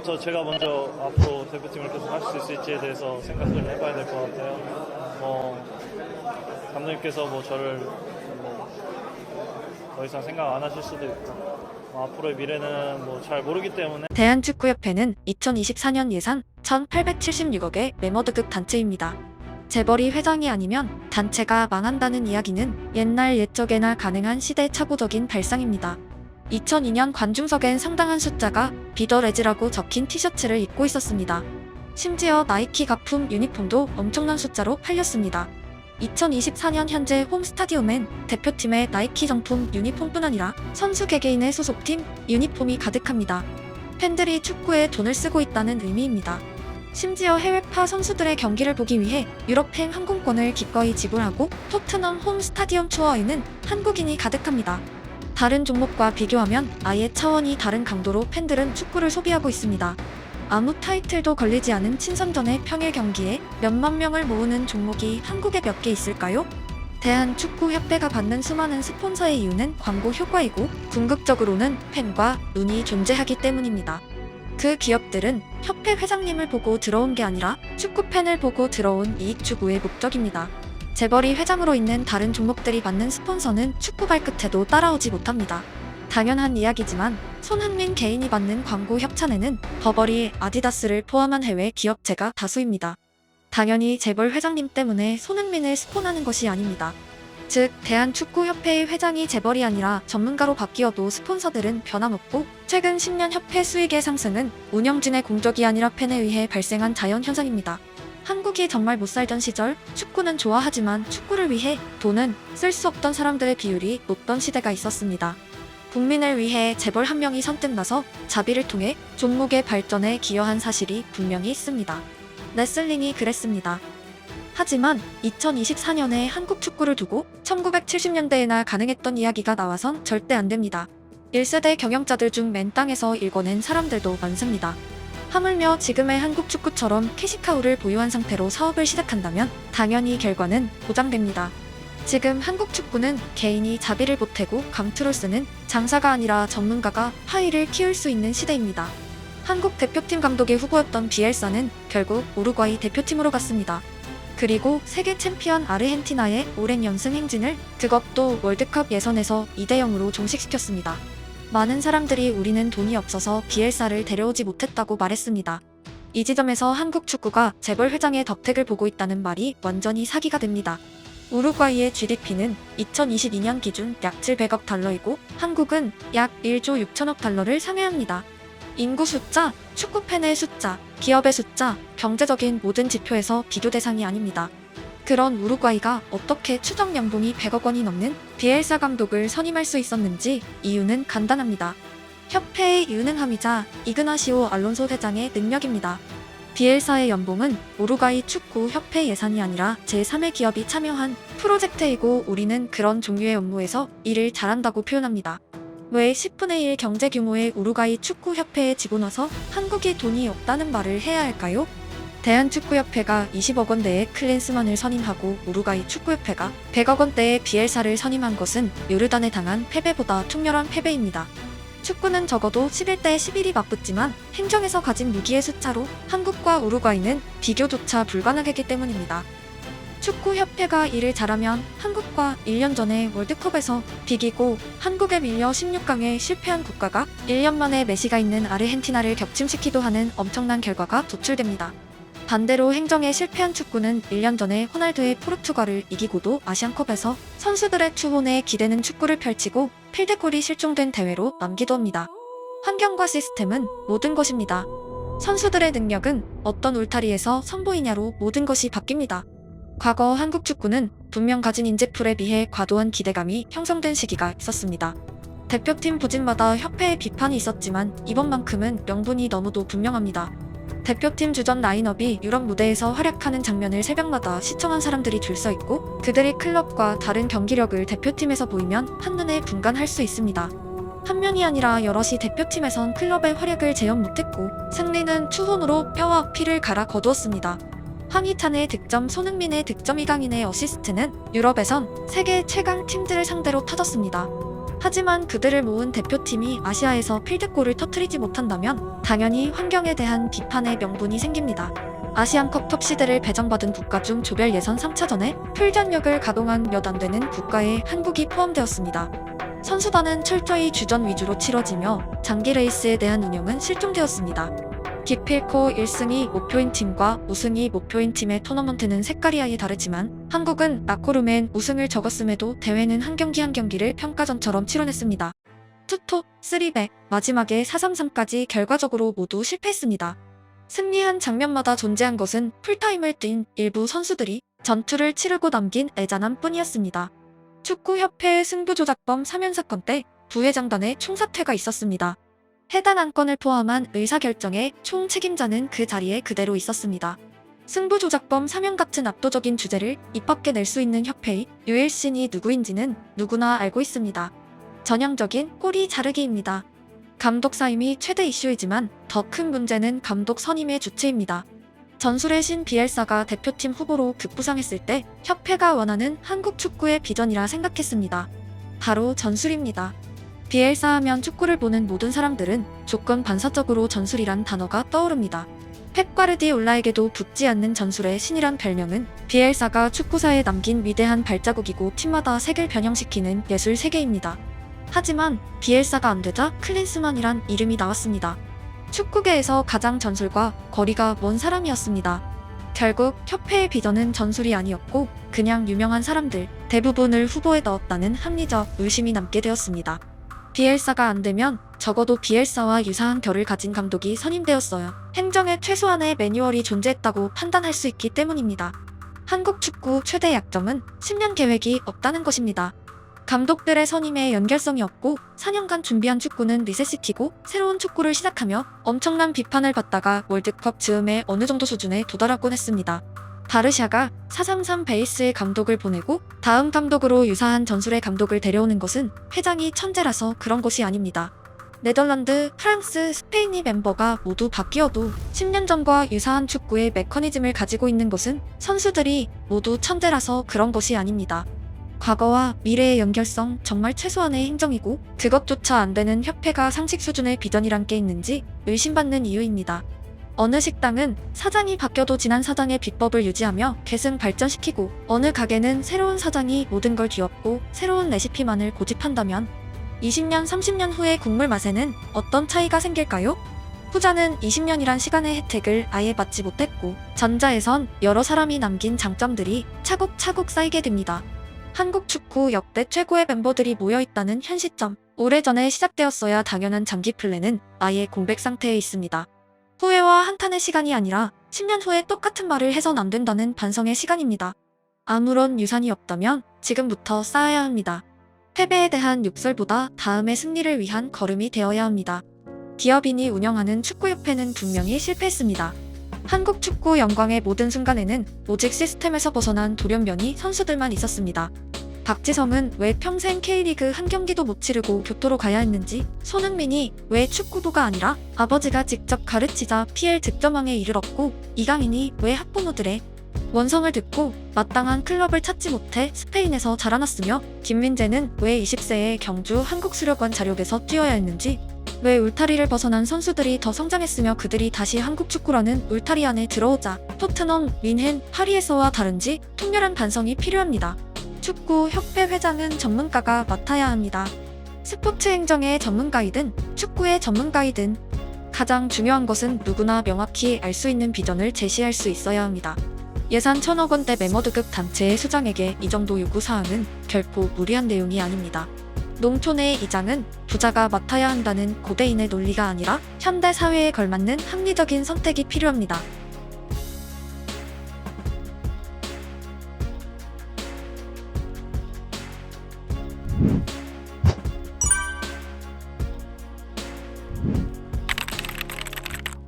언제부터 제가 먼저 앞으로 대표팀을 계속 할 수 있을지에 대해서 생각을 해봐야 될 것 같아요. 감독님께서 저를 더 이상 생각 안 하실 수도 있고 앞으로의 미래는 잘 모르기 때문에. 대한축구협회는 2024년 예산 1,876억의 매머드급 단체입니다. 재벌이 회장이 아니면 단체가 망한다는 이야기는 옛날 옛적에나 가능한 시대착오적인 발상입니다. 2002년 관중석엔 상당한 숫자가 비더레즈라고 적힌 티셔츠를 입고 있었습니다. 심지어 나이키 가품 유니폼도 엄청난 숫자로 팔렸습니다. 2024년 현재 홈스타디움엔 대표팀의 나이키 정품 유니폼뿐 아니라 선수 개개인의 소속팀 유니폼이 가득합니다. 팬들이 축구에 돈을 쓰고 있다는 의미입니다. 심지어 해외파 선수들의 경기를 보기 위해 유럽행 항공권을 기꺼이 지불하고 토트넘 홈스타디움 투어에는 한국인이 가득합니다. 다른 종목과 비교하면 아예 차원이 다른 강도로 팬들은 축구를 소비하고 있습니다. 아무 타이틀도 걸리지 않은 친선전의 평일 경기에 몇만 명을 모으는 종목이 한국에 몇 개 있을까요? 대한축구협회가 받는 수많은 스폰서의 이유는 광고 효과이고 궁극적으로는 팬과 눈이 존재하기 때문입니다. 그 기업들은 협회 회장님을 보고 들어온 게 아니라 축구팬을 보고 들어온 이익 추구의 목적입니다. 재벌이 회장으로 있는 다른 종목들이 받는 스폰서는 축구 발끝에도 따라오지 못합니다. 당연한 이야기지만 손흥민 개인이 받는 광고 협찬에는 버버리, 아디다스를 포함한 해외 기업체가 다수입니다. 당연히 재벌 회장님 때문에 손흥민을 스폰하는 것이 아닙니다. 즉, 대한축구협회의 회장이 재벌이 아니라 전문가로 바뀌어도 스폰서들은 변함없고 최근 10년 협회 수익의 상승은 운영진의 공적이 아니라 팬에 의해 발생한 자연현상입니다. 한국이 정말 못 살던 시절 축구는 좋아하지만 축구를 위해 돈은 쓸 수 없던 사람들의 비율이 높던 시대가 있었습니다. 국민을 위해 재벌 한 명이 선뜻 나서 자비를 통해 종목의 발전에 기여한 사실이 분명히 있습니다. 레슬링이 그랬습니다. 하지만 2024년에 한국 축구를 두고 1970년대에나 가능했던 이야기가 나와선 절대 안 됩니다. 1세대 경영자들 중 맨 땅에서 일궈낸 사람들도 많습니다. 하물며 지금의 한국 축구처럼 캐시카우를 보유한 상태로 사업을 시작한다면 당연히 결과는 보장됩니다. 지금 한국 축구는 개인이 자비를 보태고 감투를 쓰는 장사가 아니라 전문가가 파이를 키울 수 있는 시대입니다. 한국 대표팀 감독의 후보였던 비엘사는 결국 우루과이 대표팀으로 갔습니다. 그리고 세계 챔피언 아르헨티나의 오랜 연승 행진을 그것도 월드컵 예선에서 2대0으로 종식시켰습니다. 많은 사람들이 우리는 돈이 없어서 비엘사를 데려오지 못했다고 말했습니다. 이 지점에서 한국 축구가 재벌 회장의 덕택을 보고 있다는 말이 완전히 사기가 됩니다. 우루과이의 GDP는 2022년 기준 약 700억 달러이고 한국은 약 1조 6천억 달러를 상회합니다. 인구 숫자, 축구팬의 숫자, 기업의 숫자, 경제적인 모든 지표에서 비교 대상이 아닙니다. 그런 우루과이가 어떻게 추정 연봉이 100억 원이 넘는 비엘사 감독을 선임할 수 있었는지 이유는 간단합니다. 협회의 유능함이자 이그나시오 알론소 회장의 능력입니다. 비엘사의 연봉은 우루과이 축구 협회 예산이 아니라 제3의 기업이 참여한 프로젝트이고 우리는 그런 종류의 업무에서 일을 잘한다고 표현합니다. 왜 10분의 1 경제 규모의 우루과이 축구협회에 집어넣어서 한국이 돈이 없다는 말을 해야 할까요? 대한축구협회가 20억 원대의 클린스만을 선임하고 우루과이 축구협회가 100억 원대의 비엘사를 선임한 것은 요르단에 당한 패배보다 통렬한 패배입니다. 축구는 적어도 11대 11이 맞붙지만 행정에서 가진 무기의 숫자로 한국과 우루과이는 비교조차 불가능하기 때문입니다. 축구협회가 일을 잘하면 한국과 1년 전에 월드컵에서 비기고 한국에 밀려 16강에 실패한 국가가 1년 만에 메시가 있는 아르헨티나를 격침시키도 하는 엄청난 결과가 도출됩니다. 반대로 행정에 실패한 축구는 1년 전에 호날두의 포르투갈을 이기고도 아시안컵에서 선수들의 추혼에 기대는 축구를 펼치고 필드골이 실종된 대회로 남기도 합니다. 환경과 시스템은 모든 것입니다. 선수들의 능력은 어떤 울타리에서 선보이냐로 모든 것이 바뀝니다. 과거 한국 축구는 분명 가진 인재풀에 비해 과도한 기대감이 형성된 시기가 있었습니다. 대표팀 부진마다 협회의 비판이 있었지만 이번만큼은 명분이 너무도 분명합니다. 대표팀 주전 라인업이 유럽 무대에서 활약하는 장면을 새벽마다 시청한 사람들이 줄 서 있고 그들이 클럽과 다른 경기력을 대표팀에서 보이면 한눈에 분간할 수 있습니다. 한 명이 아니라 여럿이 대표팀에선 클럽의 활약을 재현 못했고 승리는 추혼으로 뼈와 피를 갈아 거두었습니다. 황희찬의 득점, 손흥민의 득점, 이강인의 어시스트는 유럽에선 세계 최강 팀들을 상대로 터졌습니다. 하지만 그들을 모은 대표팀이 아시아에서 필드골을 터뜨리지 못한다면 당연히 환경에 대한 비판의 명분이 생깁니다. 아시안컵 톱시드를 배정받은 국가 중 조별 예선 3차전에 풀전력을 가동한 몇 안 되는 국가에 한국이 포함되었습니다. 선수단은 철저히 주전 위주로 치러지며 장기 레이스에 대한 운영은 실종되었습니다. 기필코 1승이 목표인 팀과 우승이 목표인 팀의 토너먼트는 색깔이 아예 다르지만 한국은 라코룸엔 우승을 적었음에도 대회는 한 경기 한 경기를 평가전처럼 치러냈습니다. 투톱, 3백, 마지막에 4-3-3까지 결과적으로 모두 실패했습니다. 승리한 장면마다 존재한 것은 풀타임을 뛴 일부 선수들이 전투를 치르고 남긴 애잔함 뿐이었습니다. 축구협회의 승부조작범 3연 사건 때 부회장단의 총사퇴가 있었습니다. 해당 안건을 포함한 의사결정의 총 책임자는 그 자리에 그대로 있었습니다. 승부조작범 3연 같은 압도적인 주제를 입 밖에 낼 수 있는 협회의 유일신이 누구인지는 누구나 알고 있습니다. 전형적인 꼬리 자르기입니다. 감독 사임이 최대 이슈이지만 더 큰 문제는 감독 선임의 주체입니다. 전술의 신 비엘사가 대표팀 후보로 급부상했을 때 협회가 원하는 한국 축구의 비전이라 생각했습니다. 바로 전술입니다. 비엘사 하면 축구를 보는 모든 사람들은 조건 반사적으로 전술이란 단어가 떠오릅니다. 펩 과르디올라에게도 붙지 않는 전술의 신이란 별명은 비엘사가 축구사에 남긴 위대한 발자국이고 팀마다 색을 변형시키는 예술 세계입니다. 하지만 비엘사가 안 되자 클린스만이란 이름이 나왔습니다. 축구계에서 가장 전술과 거리가 먼 사람이었습니다. 결국 협회의 비전은 전술이 아니었고 그냥 유명한 사람들 대부분을 후보에 넣었다는 합리적 의심이 남게 되었습니다. 비엘사가 안 되면 적어도 비엘사와 유사한 결을 가진 감독이 선임되었어요. 행정에 최소한의 매뉴얼이 존재했다고 판단할 수 있기 때문입니다. 한국 축구 최대 약점은 10년 계획이 없다는 것입니다. 감독들의 선임에 연결성이 없고 4년간 준비한 축구는 리셋시키고 새로운 축구를 시작하며 엄청난 비판을 받다가 월드컵 즈음에 어느 정도 수준에 도달하곤 했습니다. 바르샤가 4-3-3 베이스의 감독을 보내고 다음 감독으로 유사한 전술의 감독을 데려오는 것은 회장이 천재라서 그런 것이 아닙니다. 네덜란드, 프랑스, 스페인이 멤버가 모두 바뀌어도 10년 전과 유사한 축구의 메커니즘을 가지고 있는 것은 선수들이 모두 천재라서 그런 것이 아닙니다. 과거와 미래의 연결성 정말 최소한의 행정이고 그것조차 안 되는 협회가 상식 수준의 비전이란 게 있는지 의심받는 이유입니다. 어느 식당은 사장이 바뀌어도 지난 사장의 비법을 유지하며 계승 발전시키고 어느 가게는 새로운 사장이 모든 걸 뒤엎고 새로운 레시피만을 고집한다면 20년, 30년 후의 국물 맛에는 어떤 차이가 생길까요? 후자는 20년이란 시간의 혜택을 아예 받지 못했고 전자에선 여러 사람이 남긴 장점들이 차곡차곡 쌓이게 됩니다. 한국 축구 역대 최고의 멤버들이 모여있다는 현 시점, 오래전에 시작되었어야 당연한 장기 플랜은 아예 공백 상태에 있습니다. 후회와 한탄의 시간이 아니라 10년 후에 똑같은 말을 해선 안 된다는 반성의 시간입니다. 아무런 유산이 없다면 지금부터 쌓아야 합니다. 패배에 대한 욕설보다 다음의 승리를 위한 걸음이 되어야 합니다. 기업인이 운영하는 축구협회는 분명히 실패했습니다. 한국 축구 영광의 모든 순간에는 오직 시스템에서 벗어난 돌연변이 선수들만 있었습니다. 박지성은 왜 평생 K리그 한 경기도 못 치르고 교토로 가야 했는지, 손흥민이 왜 축구부가 아니라 아버지가 직접 가르치자 PL 득점왕에 이르렀고, 이강인이 왜 학부모들의 원성을 듣고 마땅한 클럽을 찾지 못해 스페인에서 자라났으며, 김민재는 왜 20세에 경주 한국수력원 자력에서 뛰어야 했는지, 왜 울타리를 벗어난 선수들이 더 성장했으며 그들이 다시 한국 축구라는 울타리 안에 들어오자 토트넘, 뮌헨, 파리에서와 다른지 통렬한 반성이 필요합니다. 축구 협회 회장은 전문가가 맡아야 합니다. 스포츠 행정의 전문가이든 축구의 전문가이든 가장 중요한 것은 누구나 명확히 알 수 있는 비전을 제시할 수 있어야 합니다. 예산 1,000억 원대 메머드급 단체의 수장에게 이 정도 요구사항은 결코 무리한 내용이 아닙니다. 농촌의 이장은 부자가 맡아야 한다는 고대인의 논리가 아니라 현대 사회에 걸맞는 합리적인 선택이 필요합니다.